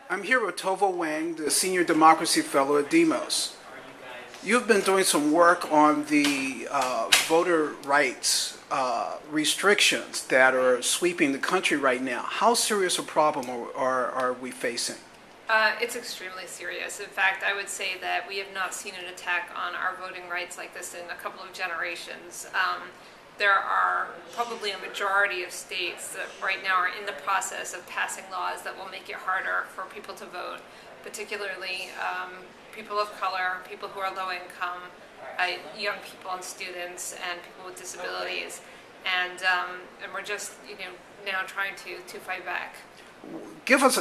I'm here with Tova Wang, the Senior Democracy Fellow at Demos. You've been doing some work on the voter rights restrictions that are sweeping the country right now. How serious a problem are we facing? It's extremely serious. In fact, I would say that we have not seen an attack on our voting rights like this in a couple of generations. There are probably a majority of states that right now are in the process of passing laws that will make it harder for people to vote, particularly people of color, people who are low income, young people and students, and people with disabilities. And we're just, now trying to fight back. Give us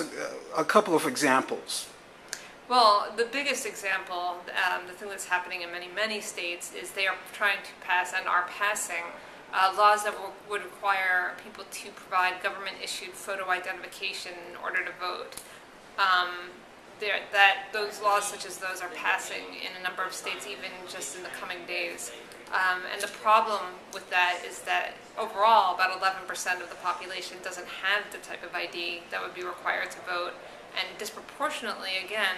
a couple of examples. Well, the biggest example, the thing that's happening in many, many states, is they are trying to pass and are passing laws that would require people to provide government-issued photo identification in order to vote. Those laws such as those are passing in a number of states even just in the coming days. And the problem with that is that overall about 11% of the population doesn't have the type of ID that would be required to vote. And disproportionately, again,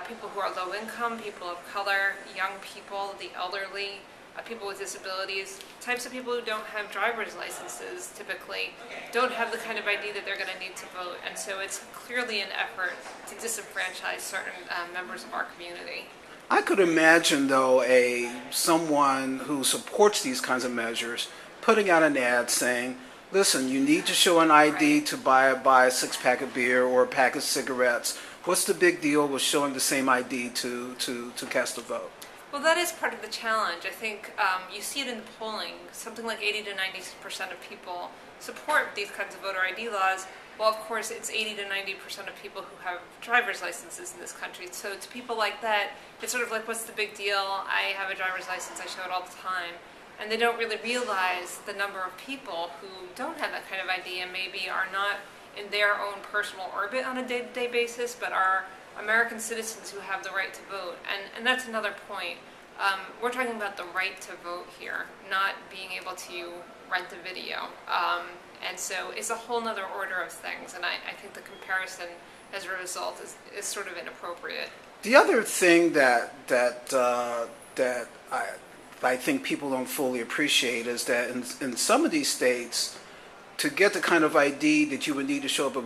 people who are low income, people of color, young people, the elderly, people with disabilities, types of people who don't have driver's licenses typically don't have the kind of ID that they're going to need to vote. And so it's clearly an effort to disenfranchise certain members of our community. I could imagine, though, someone who supports these kinds of measures putting out an ad saying, listen, you need to show an ID to buy a six-pack of beer or a pack of cigarettes. What's the big deal with showing the same ID to cast a vote? Well, that is part of the challenge. I think you see it in the polling. Something like 80 to 90% of people support these kinds of voter ID laws. Well, of course, it's 80 to 90% of people who have driver's licenses in this country. So to people like that, it's sort of like, what's the big deal? I have a driver's license. I show it all the time. And they don't really realize the number of people who don't have that kind of ID and maybe are not in their own personal orbit on a day-to-day basis, but are American citizens who have the right to vote. And that's another point. We're talking about the right to vote here, not being able to rent a video. And so it's a whole other order of things. And I think the comparison as a result is sort of inappropriate. The other thing that I think people don't fully appreciate is that in some of these states, to get the kind of ID that you would need to show up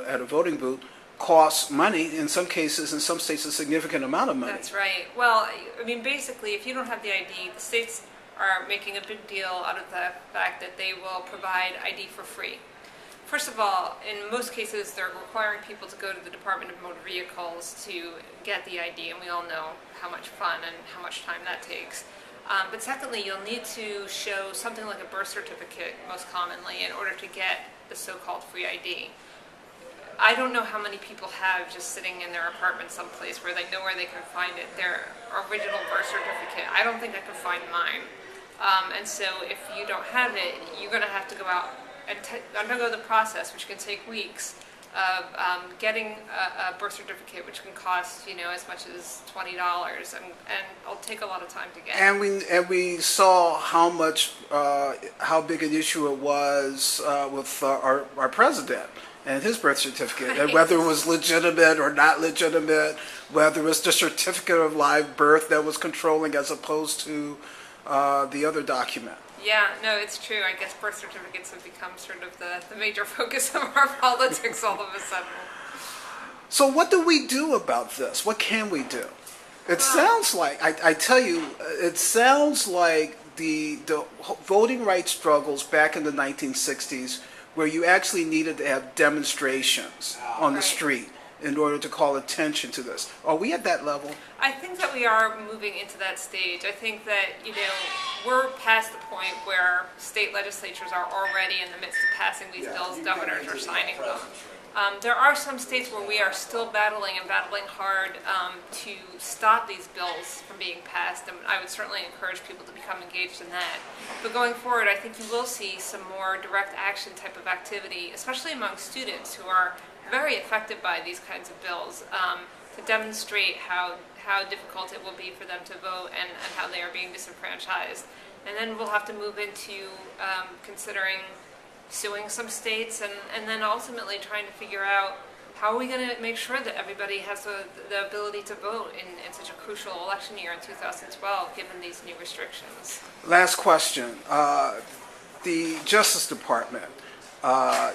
at a voting booth costs money. In some cases, in some states, a significant amount of money. That's right. Well, I mean, basically, if you don't have the ID, the states are making a big deal out of the fact that they will provide ID for free. First of all, in most cases, they're requiring people to go to the Department of Motor Vehicles to get the ID, and we all know how much fun and how much time that takes. But secondly, you'll need to show something like a birth certificate, most commonly, in order to get the so-called free ID. I don't know how many people have just sitting in their apartment someplace where they know where they can find it, their original birth certificate. I don't think I could find mine. And so if you don't have it, you're going to have to go out and undergo the process, which can take weeks, of getting a birth certificate, which can cost, as much as $20, and it'll take a lot of time to get. And we saw how big an issue it was with our president and his birth certificate, right. And whether it was legitimate or not legitimate, whether it was the certificate of live birth that was controlling as opposed to the other document. Yeah, no, it's true. I guess birth certificates have become sort of the major focus of our politics all of a sudden. So what do we do about this? What can we do? It sounds like, I tell you, it sounds like the voting rights struggles back in the 1960s where you actually needed to have demonstrations on the street in order to call attention to this. Are we at that level? I think that we are moving into that stage. I think that, we're past the point where state legislatures are already in the midst of passing these bills, governors are signing them. There are some states where we are still battling hard to stop these bills from being passed, and I would certainly encourage people to become engaged in that. But going forward, I think you will see some more direct action type of activity, especially among students who are very affected by these kinds of bills, to demonstrate how difficult it will be for them to vote and how they are being disenfranchised. And then we'll have to move into considering suing some states and then ultimately trying to figure out how are we going to make sure that everybody has the ability to vote in such a crucial election year in 2012, given these new restrictions? Last question. The Justice Department.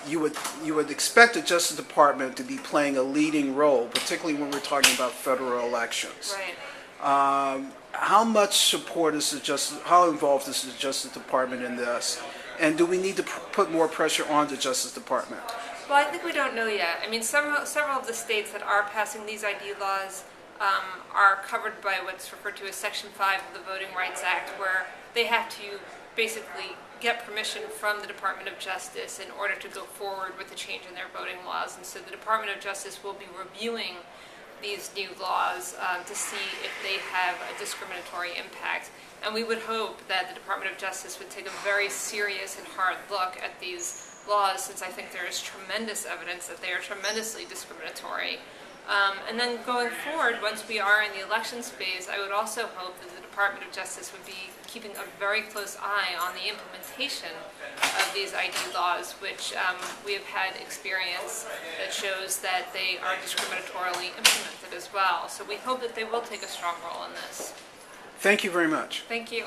You would expect the Justice Department to be playing a leading role, particularly when we're talking about federal elections. Right. How much support is the Justice? How involved is the Justice Department in this? And do we need to put more pressure on the Justice Department? Well, I think we don't know yet. I mean, several of the states that are passing these ID laws are covered by what's referred to as Section 5 of the Voting Rights Act, where they have to basically get permission from the Department of Justice in order to go forward with the change in their voting laws. And so the Department of Justice will be reviewing these new laws to see if they have a discriminatory impact. And we would hope that the Department of Justice would take a very serious and hard look at these laws, since I think there is tremendous evidence that they are tremendously discriminatory. And then going forward, once we are in the elections phase, I would also hope that the Department of Justice would be keeping a very close eye on the implementation of these ID laws, which we have had experience that shows that they are discriminatorily implemented as well. So we hope that they will take a strong role in this. Thank you very much. Thank you.